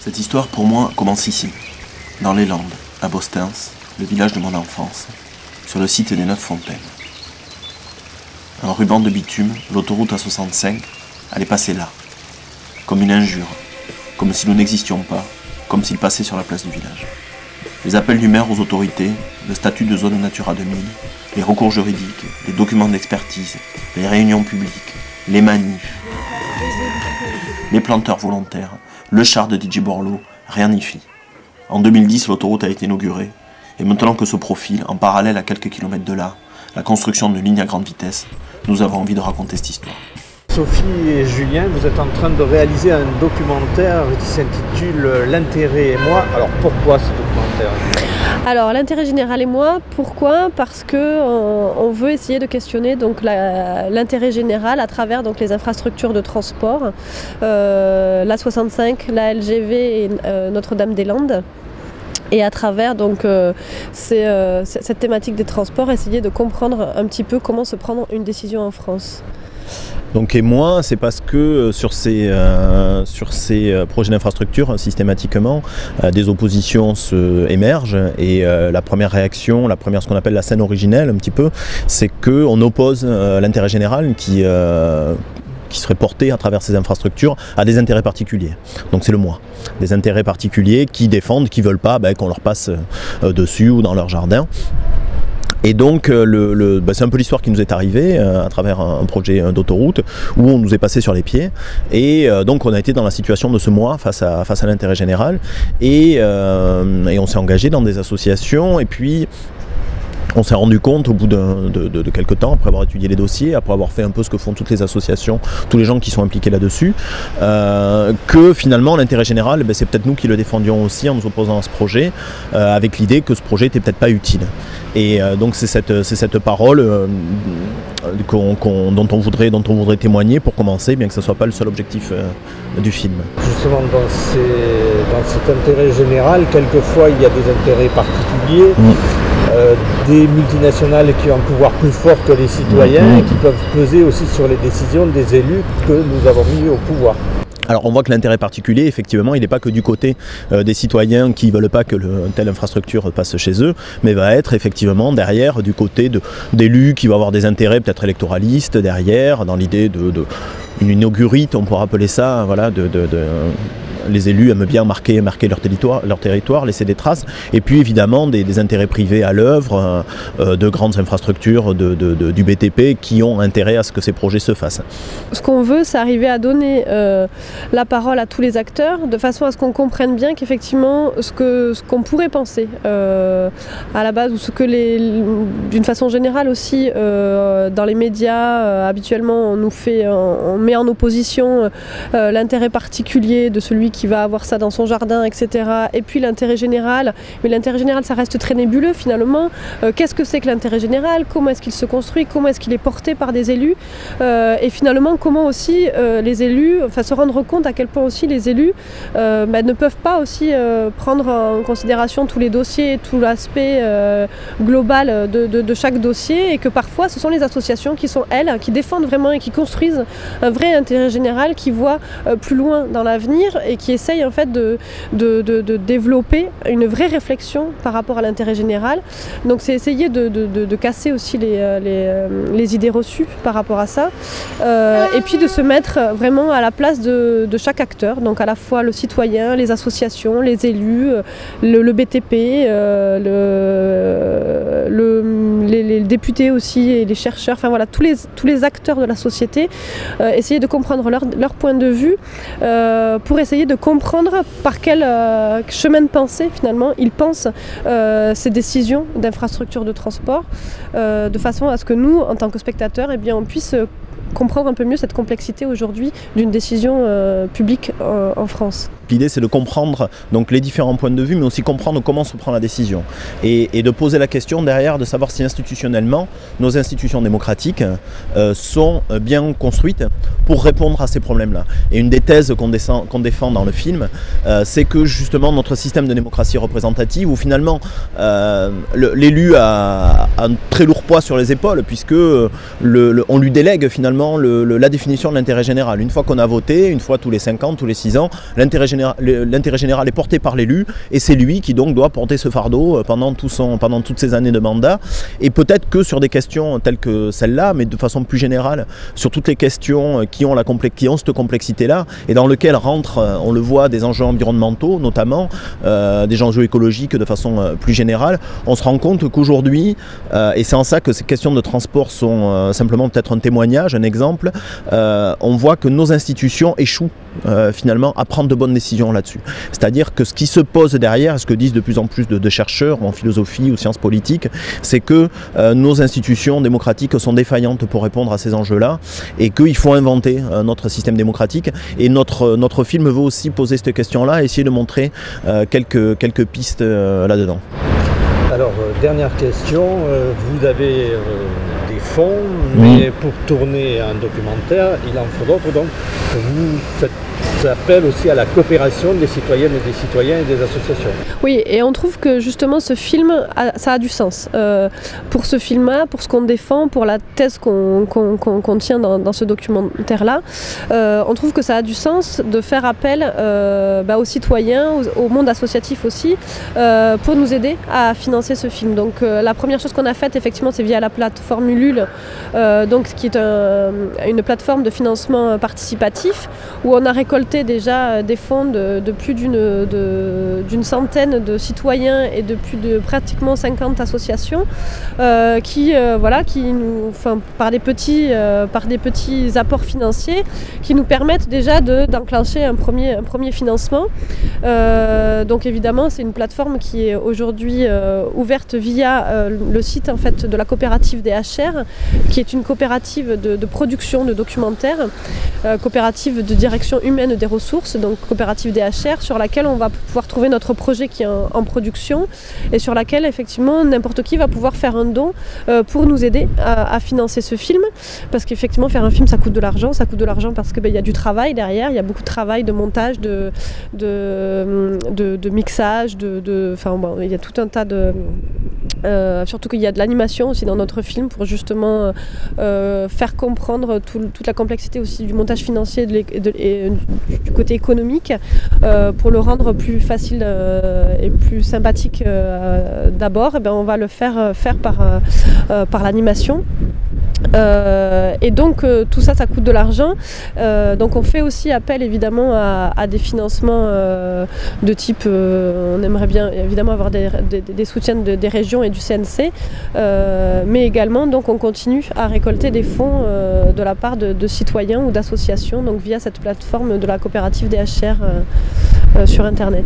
Cette histoire, pour moi, commence ici, dans les Landes, à Bostens, le village de mon enfance, sur le site des 9 fontaines. Un ruban de bitume, l'autoroute A65, allait passer là, comme une injure, comme si nous n'existions pas, comme s'il passait sur la place du village. Les appels du maire aux autorités, le statut de zone Natura 2000, les recours juridiques, les documents d'expertise, les réunions publiques, les manifs, les planteurs volontaires, le char de DJ Borloo, rien n'y fit. En 2010, l'autoroute a été inaugurée, et maintenant que se profile, en parallèle à quelques kilomètres de là, la construction de lignes à grande vitesse, nous avons envie de raconter cette histoire. Sophie et Julien, vous êtes en train de réaliser un documentaire qui s'intitule L'intérêt et moi. Alors pourquoi ce documentaire ? Alors l'intérêt général et moi, pourquoi ? Parce qu'on veut essayer de questionner donc l'intérêt général à travers donc les infrastructures de transport, l'A65, la LGV et Notre-Dame-des-Landes. Et à travers donc, cette thématique des transports, essayer de comprendre un petit peu comment se prendre une décision en France. Donc et moi, c'est parce que sur ces projets d'infrastructure, systématiquement, des oppositions émergent et la première réaction, ce qu'on appelle la scène originelle un petit peu, c'est qu'on oppose l'intérêt général qui serait porté à travers ces infrastructures à des intérêts particuliers. Donc c'est le moi. Des intérêts particuliers qui défendent, qui ne veulent pas qu'on leur passe dessus ou dans leur jardin. Et donc c'est un peu l'histoire qui nous est arrivée à travers un projet d'autoroute où on nous est passé sur les pieds et donc on a été dans la situation de ce moi face à l'intérêt général et on s'est engagé dans des associations et puis on s'est rendu compte au bout de quelques temps, après avoir étudié les dossiers, après avoir fait un peu ce que font toutes les associations, tous les gens qui sont impliqués là-dessus, que finalement l'intérêt général, c'est peut-être nous qui le défendions aussi en nous opposant à ce projet, avec l'idée que ce projet n'était peut-être pas utile. Et donc c'est cette parole dont on voudrait témoigner pour commencer, bien que ce ne soit pas le seul objectif du film. Justement, dans cet intérêt général, quelquefois il y a des intérêts particuliers. Des multinationales qui ont un pouvoir plus fort que les citoyens et qui peuvent peser aussi sur les décisions des élus que nous avons mis au pouvoir. Alors on voit que l'intérêt particulier, effectivement, il n'est pas que du côté des citoyens qui ne veulent pas que telle infrastructure passe chez eux, mais va être effectivement derrière du côté d'élus qui vont avoir des intérêts peut-être électoralistes derrière, dans l'idée d'une inaugurite, on pourrait appeler ça, voilà, les élus aiment bien marquer leur territoire, laisser des traces, et puis évidemment des intérêts privés à l'œuvre, de grandes infrastructures du BTP qui ont intérêt à ce que ces projets se fassent. Ce qu'on veut, c'est arriver à donner la parole à tous les acteurs, de façon à ce qu'on comprenne bien qu'effectivement, ce qu'on pourrait penser à la base, ou ce que d'une façon générale aussi, dans les médias, habituellement on met en opposition l'intérêt particulier de celui qui va avoir ça dans son jardin, etc. Et puis l'intérêt général. Mais l'intérêt général, ça reste très nébuleux finalement. Qu'est-ce que c'est que l'intérêt général? Comment est-ce qu'il se construit? Comment est-ce qu'il est porté par des élus? Et finalement, comment aussi les élus, se rendre compte à quel point aussi les élus ne peuvent pas aussi prendre en considération tous les dossiers, tout l'aspect global de chaque dossier, et que parfois ce sont les associations qui sont elles, qui défendent vraiment et qui construisent un vrai intérêt général, qui voient plus loin dans l'avenir et qui essaye en fait de développer une vraie réflexion par rapport à l'intérêt général. Donc c'est essayer de casser aussi les idées reçues par rapport à ça, et puis de se mettre vraiment à la place de chaque acteur, donc à la fois le citoyen, les associations, les élus, le BTP, les députés aussi et les chercheurs, enfin voilà, tous les acteurs de la société, essayer de comprendre leur point de vue pour essayer de comprendre par quel chemin de pensée finalement ils pensent ces décisions d'infrastructures de transport, de façon à ce que nous, en tant que spectateurs, on puisse comprendre un peu mieux cette complexité aujourd'hui d'une décision publique en France. L'idée, c'est de comprendre donc les différents points de vue, mais aussi comprendre comment se prend la décision. Et de poser la question derrière, de savoir si institutionnellement, nos institutions démocratiques sont bien construites pour répondre à ces problèmes-là. Et une des thèses qu'on défend dans le film, c'est que justement notre système de démocratie représentative, où finalement l'élu a un très lourd poids sur les épaules, puisque on lui délègue finalement la définition de l'intérêt général. Une fois qu'on a voté, une fois tous les 5 ans, tous les 6 ans, l'intérêt général l'intérêt général est porté par l'élu, et c'est lui qui donc doit porter ce fardeau pendant toutes ces années de mandat. Et peut-être que sur des questions telles que celle-là, mais de façon plus générale, sur toutes les questions qui ont cette complexité-là, et dans lesquelles rentrent, on le voit, des enjeux environnementaux notamment, des enjeux écologiques de façon plus générale, on se rend compte qu'aujourd'hui, et c'est en ça que ces questions de transport sont simplement peut-être un témoignage, un exemple, on voit que nos institutions échouent finalement à prendre de bonnes décisions là-dessus. C'est-à-dire que ce qui se pose derrière, ce que disent de plus en plus de chercheurs en philosophie ou sciences politiques, c'est que nos institutions démocratiques sont défaillantes pour répondre à ces enjeux-là, et qu'il faut inventer notre système démocratique. Et notre film veut aussi poser cette question-là et essayer de montrer quelques pistes là-dedans. Alors, dernière question, vous avez des fonds, mais pour tourner un documentaire, il en faut d'autres, donc vous faites appel aussi à la coopération des citoyennes et des citoyens et des associations. Oui, et on trouve que justement ce film, ça a du sens. Pour ce film-là, pour ce qu'on défend, pour la thèse qu'on tient dans ce documentaire-là, on trouve que ça a du sens de faire appel aux citoyens, au monde associatif aussi, pour nous aider à financer ce film. Donc la première chose qu'on a faite, effectivement, c'est via la plateforme Ulule, qui est une plateforme de financement participatif, où on a récolté déjà des fonds de plus d'une centaine de citoyens et de plus de pratiquement 50 associations qui nous, par des petits apports financiers qui nous permettent déjà d'enclencher un premier financement. Donc évidemment, c'est une plateforme qui est aujourd'hui ouverte via le site en fait de la coopérative des HR, qui est une coopérative de production de documentaires, coopérative de direction humaine des ressources, donc coopérative DHR, sur laquelle on va pouvoir trouver notre projet qui est en production, et sur laquelle effectivement n'importe qui va pouvoir faire un don pour nous aider à financer ce film, parce qu'effectivement faire un film ça coûte de l'argent parce qu'il y a du travail derrière, il y a beaucoup de travail de montage, de mixage, il y a tout un tas de... surtout qu'il y a de l'animation aussi dans notre film pour justement faire comprendre toute la complexité aussi du montage financier et du côté économique, pour le rendre plus facile et plus sympathique d'abord. On va le faire par l'animation. Et donc tout ça coûte de l'argent, donc on fait aussi appel évidemment à des financements de type on aimerait bien évidemment avoir des soutiens des régions et du CNC, mais également donc on continue à récolter des fonds de la part de citoyens ou d'associations, donc via cette plateforme de la coopérative DHR sur internet.